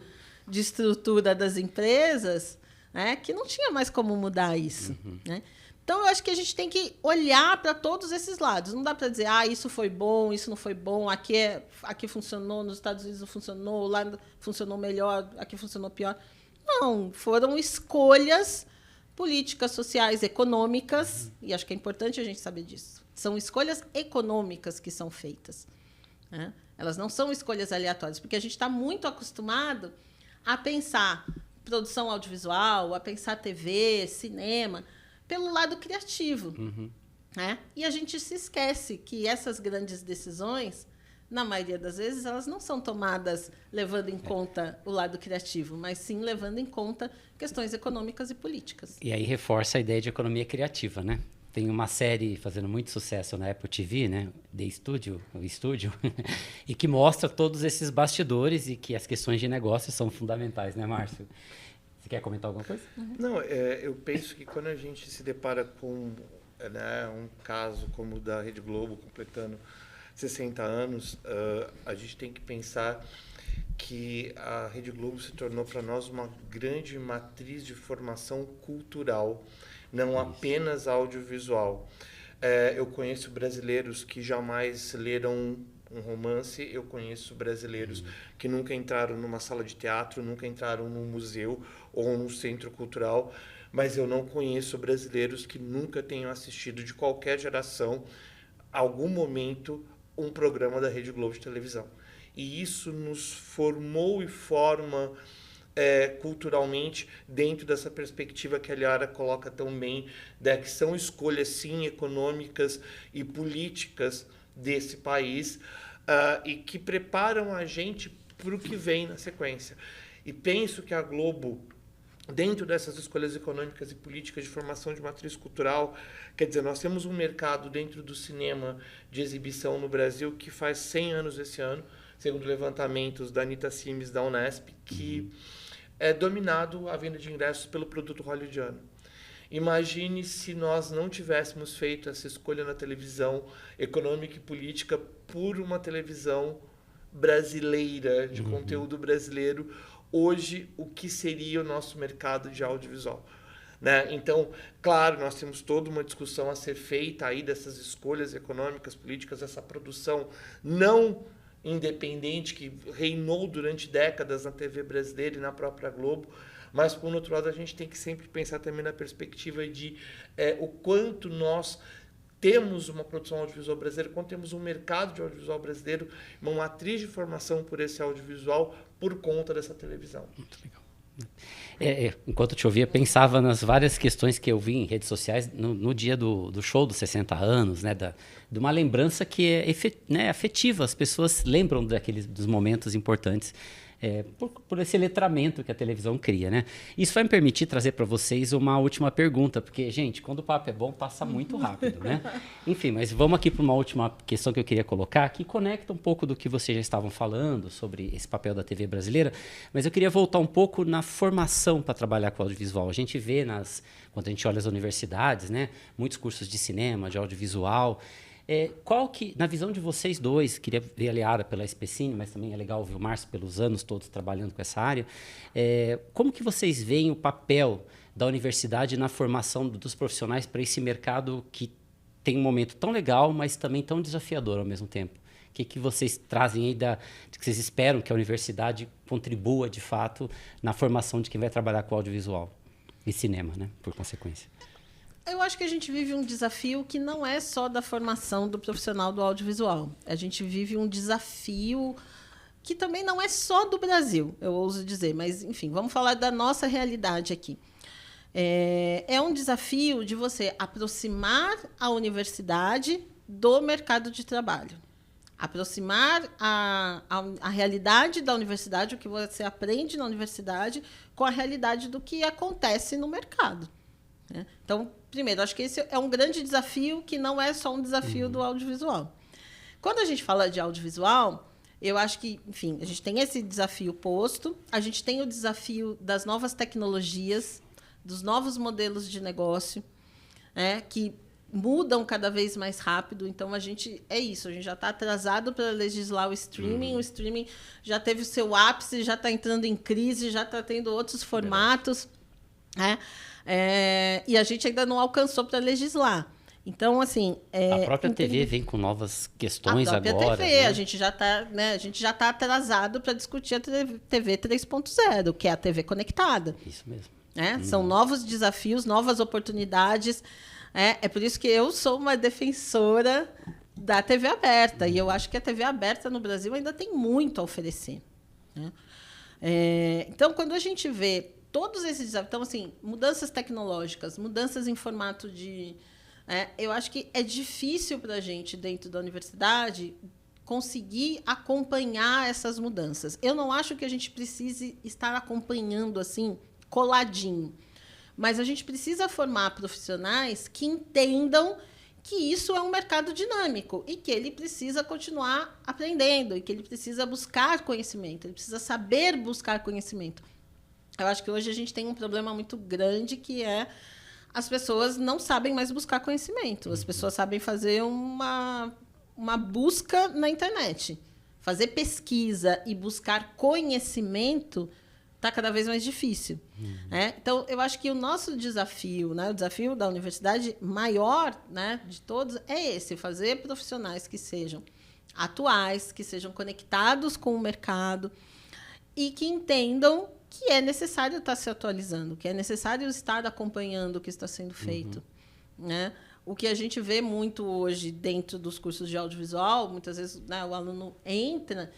de estrutura das empresas, né, que não tinha mais como mudar isso. Né? Então, eu acho que a gente tem que olhar para todos esses lados. Não dá para dizer, isso foi bom, isso não foi bom, aqui funcionou, nos Estados Unidos não funcionou, lá funcionou melhor, aqui funcionou pior. Não, foram escolhas políticas, sociais, econômicas, e acho que é importante a gente saber disso. São escolhas econômicas que são feitas, né? Elas não são escolhas aleatórias, porque a gente está muito acostumado a pensar produção audiovisual, a pensar TV, cinema, pelo lado criativo. Né? E a gente se esquece que essas grandes decisões, na maioria das vezes, elas não são tomadas levando em conta o lado criativo, mas sim levando em conta questões econômicas e políticas. E aí reforça a ideia de economia criativa, né? Tem uma série fazendo muito sucesso na Apple TV, né? The Studio, o Estúdio, e que mostra todos esses bastidores e que as questões de negócio são fundamentais, né, Márcio? Você quer comentar alguma coisa? Não, eu penso que quando a gente se depara com, né, um caso como o da Rede Globo completando 60 anos, a gente tem que pensar que a Rede Globo se tornou para nós uma grande matriz de formação cultural, não apenas audiovisual. Eu conheço brasileiros que jamais leram um romance, eu conheço brasileiros que nunca entraram numa sala de teatro, nunca entraram num museu ou num centro cultural, mas eu não conheço brasileiros que nunca tenham assistido, de qualquer geração, algum momento, um programa da Rede Globo de televisão. E isso nos formou e forma culturalmente dentro dessa perspectiva que a Liara coloca tão bem, que são escolhas, sim, econômicas e políticas desse país, e que preparam a gente para o que vem na sequência. E penso que a Globo, dentro dessas escolhas econômicas e políticas de formação de matriz cultural, quer dizer, nós temos um mercado dentro do cinema de exibição no Brasil que faz 100 anos esse ano, segundo levantamentos da Anita Simes, da Unesp, que é dominado a venda de ingressos pelo produto hollywoodiano. Imagine se nós não tivéssemos feito essa escolha na televisão econômica e política por uma televisão brasileira, de conteúdo brasileiro, hoje o que seria o nosso mercado de audiovisual. Né? Então, claro, nós temos toda uma discussão a ser feita aí dessas escolhas econômicas, políticas, essa produção não independente que reinou durante décadas na TV brasileira e na própria Globo, mas, por outro lado, a gente tem que sempre pensar também na perspectiva de o quanto nós temos uma produção audiovisual brasileira, quanto temos um mercado de audiovisual brasileiro, uma matriz de formação por esse audiovisual por conta dessa televisão. Muito legal. Enquanto eu te ouvia, pensava nas várias questões que eu vi em redes sociais no dia do show dos 60 anos, né, de uma lembrança que é afetiva. As pessoas lembram dos momentos importantes por esse letramento que a televisão cria, né? Isso vai me permitir trazer para vocês uma última pergunta, porque, gente, quando o papo é bom, passa muito rápido, né? Enfim, mas vamos aqui para uma última questão que eu queria colocar, que conecta um pouco do que vocês já estavam falando sobre esse papel da TV brasileira, mas eu queria voltar um pouco na formação para trabalhar com audiovisual. A gente vê, quando a gente olha as universidades, né, muitos cursos de cinema, de audiovisual. Qual que, na visão de vocês dois, queria ver a Liara pela SPCine, mas também é legal ver o Márcio pelos anos todos trabalhando com essa área, como que vocês veem o papel da universidade na formação dos profissionais para esse mercado que tem um momento tão legal, mas também tão desafiador ao mesmo tempo, O que vocês trazem aí que vocês esperam que a universidade contribua, de fato, na formação de quem vai trabalhar com audiovisual e cinema, né, por consequência? Eu acho que a gente vive um desafio que não é só da formação do profissional do audiovisual. A gente vive um desafio que também não é só do Brasil, eu ouso dizer. Mas, enfim, vamos falar da nossa realidade aqui. É um desafio de você aproximar a universidade do mercado de trabalho. Aproximar a realidade da universidade, o que você aprende na universidade, com a realidade do que acontece no mercado. Né? Então, primeiro, acho que esse é um grande desafio que não é só um desafio do audiovisual. Quando a gente fala de audiovisual, eu acho que, enfim, a gente tem esse desafio posto, a gente tem o desafio das novas tecnologias, dos novos modelos de negócio, que mudam cada vez mais rápido. Então, a gente já está atrasado para legislar o streaming. O streaming já teve o seu ápice, já está entrando em crise, já está tendo outros formatos. E a gente ainda não alcançou para legislar. Então, assim... a própria TV vem com novas questões agora. A própria TV, né? A gente já tá atrasado para discutir a TV 3.0, que é a TV conectada. Isso mesmo. São novos desafios, novas oportunidades. É por isso que eu sou uma defensora da TV aberta. E eu acho que a TV aberta no Brasil ainda tem muito a oferecer. Né? Então, quando a gente vê todos esses desafios... Então, assim, mudanças tecnológicas, mudanças em formato de... eu acho que é difícil para a gente, dentro da universidade, conseguir acompanhar essas mudanças. Eu não acho que a gente precise estar acompanhando assim, coladinho. Mas a gente precisa formar profissionais que entendam que isso é um mercado dinâmico e que ele precisa continuar aprendendo e que ele precisa buscar conhecimento, ele precisa saber buscar conhecimento. Eu acho que hoje a gente tem um problema muito grande, que é as pessoas não sabem mais buscar conhecimento. As pessoas sabem fazer uma busca na internet. Fazer pesquisa e buscar conhecimento está cada vez mais difícil. Então, eu acho que o nosso desafio, né, o desafio da universidade maior, né, de todos, é esse: fazer profissionais que sejam atuais, que sejam conectados com o mercado e que entendam que é necessário estar se atualizando, que é necessário estar acompanhando o que está sendo feito. Né? O que a gente vê muito hoje dentro dos cursos de audiovisual, muitas vezes, né, o aluno entra,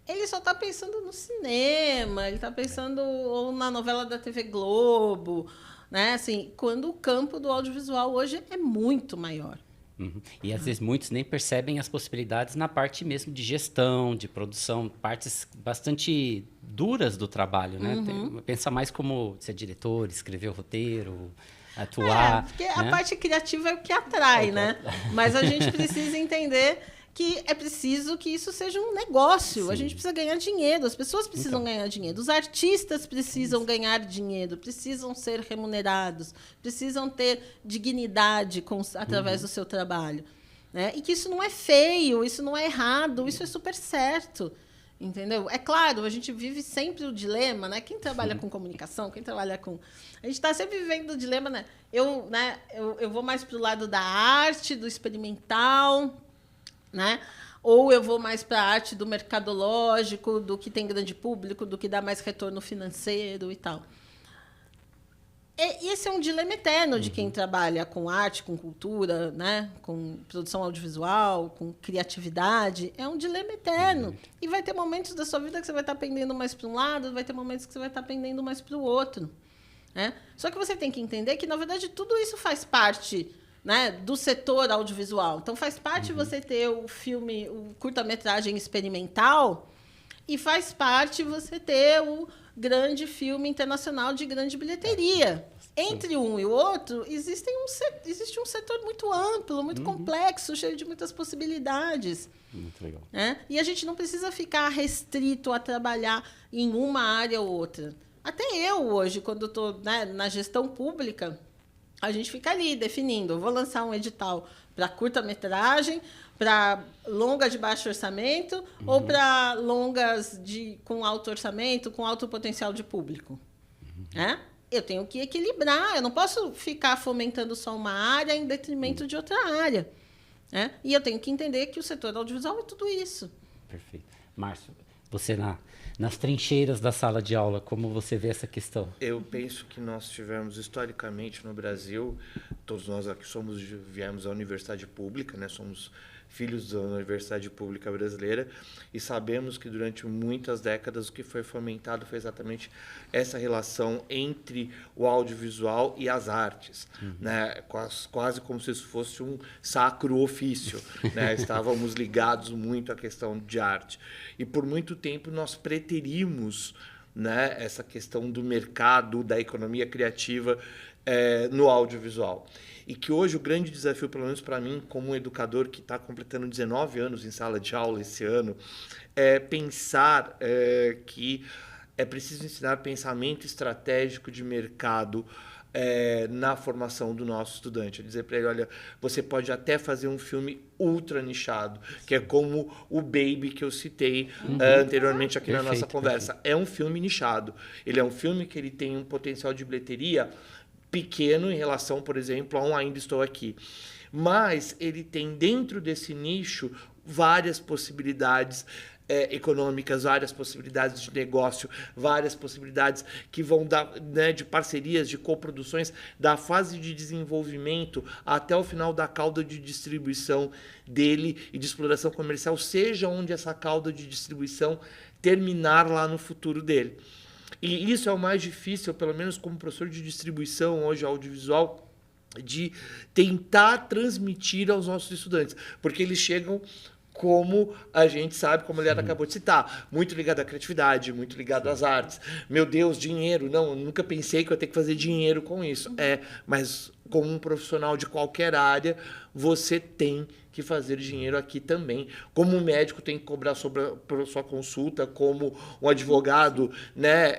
ele só está pensando no cinema, ele está pensando ou na novela da TV Globo, né? Assim, quando o campo do audiovisual hoje é muito maior. E às vezes muitos nem percebem as possibilidades na parte mesmo de gestão, de produção, partes bastante duras do trabalho, né? Pensa mais como ser diretor, escrever o roteiro, atuar. Porque a parte criativa é o que atrai, né? Mas a gente precisa entender que é preciso que isso seja um negócio. Sim. A gente precisa ganhar dinheiro, as pessoas precisam ganhar dinheiro, os artistas precisam ganhar dinheiro, precisam ser remunerados, precisam ter dignidade através do seu trabalho. Né? E que isso não é feio, isso não é errado, isso é super certo. Entendeu? É claro, a gente vive sempre o dilema, né? Quem trabalha com comunicação, quem trabalha com... A gente está sempre vivendo o dilema, né? Eu vou mais para o lado da arte, do experimental... Né? Ou eu vou mais para a arte do mercadológico, do que tem grande público, do que dá mais retorno financeiro e tal. E esse é um dilema eterno de quem trabalha com arte, com cultura, né? Com produção audiovisual, com criatividade. É um dilema eterno. E vai ter momentos da sua vida que você vai estar pendendo mais para um lado, vai ter momentos que você vai estar pendendo mais para o outro. Né? Só que você tem que entender que, na verdade, tudo isso faz parte... Né, do setor audiovisual. Então, faz parte você ter o filme, o curta-metragem experimental, e faz parte você ter o grande filme internacional de grande bilheteria. Entre um e o outro, existe um setor muito amplo, muito complexo, cheio de muitas possibilidades. Muito legal. Né? E a gente não precisa ficar restrito a trabalhar em uma área ou outra. Até eu, hoje, quando estou, né, na gestão pública, a gente fica ali definindo. Eu vou lançar um edital para curta-metragem, para longa de baixo orçamento ou para longas com alto orçamento, com alto potencial de público. Né? Eu tenho que equilibrar. Eu não posso ficar fomentando só uma área em detrimento de outra área. né? E eu tenho que entender que o setor audiovisual é tudo isso. Perfeito. Márcio, você nas trincheiras da sala de aula, como você vê essa questão? Eu penso que nós tivemos, historicamente, no Brasil, todos nós aqui viemos da universidade pública, né? Somos filhos da Universidade Pública Brasileira, e sabemos que durante muitas décadas o que foi fomentado foi exatamente essa relação entre o audiovisual e as artes, né? Quase como se isso fosse um sacro ofício, né? Estávamos ligados muito à questão de arte. E por muito tempo nós preterimos, né, essa questão do mercado, da economia criativa no audiovisual. E que hoje o grande desafio, pelo menos para mim, como um educador que está completando 19 anos em sala de aula esse ano, é pensar que é preciso ensinar pensamento estratégico de mercado na formação do nosso estudante. Dizer para ele, olha, você pode até fazer um filme ultra nichado, que é como o Baby que eu citei anteriormente aqui na nossa conversa. Perfeito. É um filme nichado. Ele é um filme que ele tem um potencial de bilheteria pequeno em relação, por exemplo, a um Ainda Estou Aqui. Mas ele tem dentro desse nicho várias possibilidades econômicas, várias possibilidades de negócio, várias possibilidades que vão dar, né, de parcerias, de coproduções, da fase de desenvolvimento até o final da cauda de distribuição dele e de exploração comercial, seja onde essa cauda de distribuição terminar lá no futuro dele. E isso é o mais difícil, pelo menos como professor de distribuição hoje audiovisual, de tentar transmitir aos nossos estudantes, porque eles chegam, como a gente sabe, como a Liara acabou de citar, muito ligado à criatividade, muito ligado às artes. Meu Deus, dinheiro. Não, eu nunca pensei que eu ia ter que fazer dinheiro com isso. Mas como um profissional de qualquer área, você tem que fazer dinheiro aqui também. Como um médico tem que cobrar por sua consulta, como um advogado, né,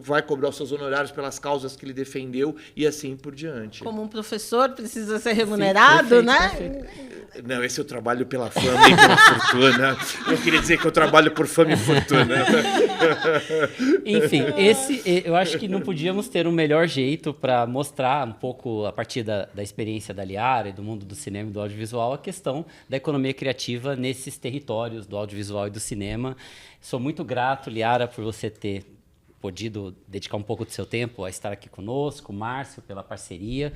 vai cobrar os seus honorários pelas causas que ele defendeu e assim por diante. Como um professor precisa ser remunerado, sim, perfeito, né? Perfeito. Não, esse eu trabalho pela fama e pela fortuna. Eu queria dizer que eu trabalho por fama e fortuna. Enfim, eu acho que não podíamos ter um melhor jeito para mostrar um pouco, a partir da experiência da Liara e do mundo do cinema e do audiovisual, a questão da economia criativa nesses territórios do audiovisual e do cinema. Sou muito grato, Liara, por você ter podido dedicar um pouco do seu tempo a estar aqui conosco, Márcio, pela parceria.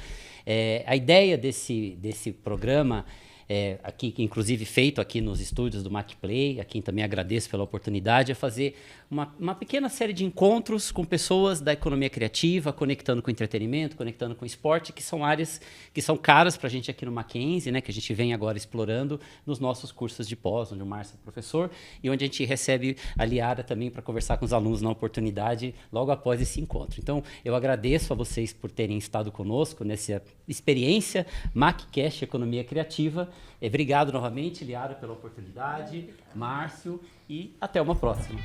A ideia desse programa, aqui, inclusive feito aqui nos estúdios do MacPlay, a quem também agradeço pela oportunidade, é fazer uma pequena série de encontros com pessoas da economia criativa, conectando com entretenimento, conectando com esporte, que são áreas que são caras para a gente aqui no Mackenzie, né, que a gente vem agora explorando nos nossos cursos de pós, onde o Márcio é professor, e onde a gente recebe a Liara também para conversar com os alunos na oportunidade logo após esse encontro. Então, eu agradeço a vocês por terem estado conosco nessa experiência MacCast Economia Criativa. Obrigado novamente, Liara, pela oportunidade, Márcio, e até uma próxima.